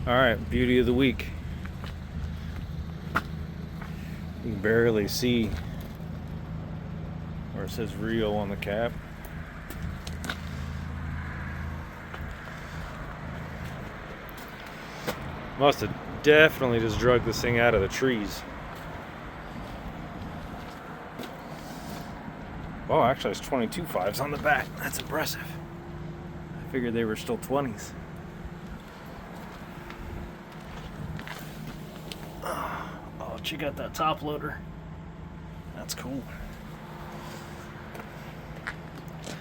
Alright, beauty of the week. You can barely see where it says Rio on the cap. Must have definitely just drug this thing out of the trees. Oh, actually it's 22 5s on the back. That's impressive. I figured they were still 20s. Oh, check out that top loader. That's cool.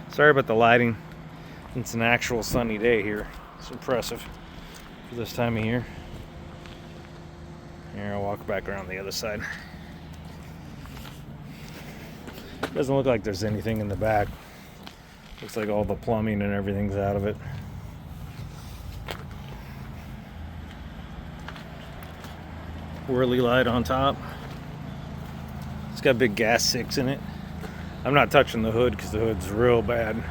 Sorry about the lighting. It's an actual sunny day here. It's impressive for this time of year. Here, I'll walk back around the other side. Doesn't look like there's anything in the back. Looks like all the plumbing and everything's out of it. Whirly light on top. It's got big gas 6 in it. I'm not touching the hood because the hood's real bad.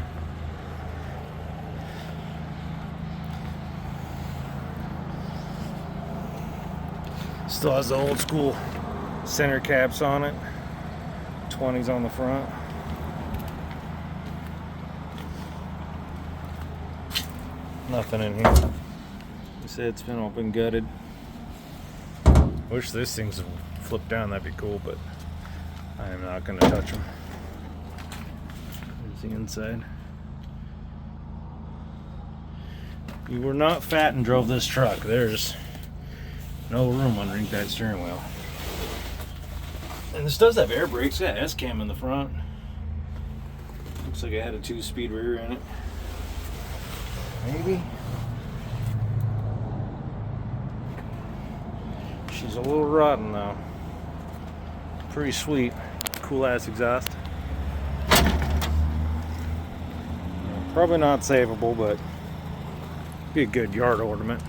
Still has the old school center caps on it. 20s on the front. Nothing in here. They said it's been open, gutted. Wish this thing's flipped down, that'd be cool, but I am not going to touch them. There's the inside. You were not fat and drove this truck. There's no room underneath that steering wheel. And this does have air brakes. Yeah, S-cam in the front. Looks like it had a 2-speed rear in it. Maybe. She's a little rotten though. Pretty sweet. Cool ass exhaust. Probably not savable, but be a good yard ornament.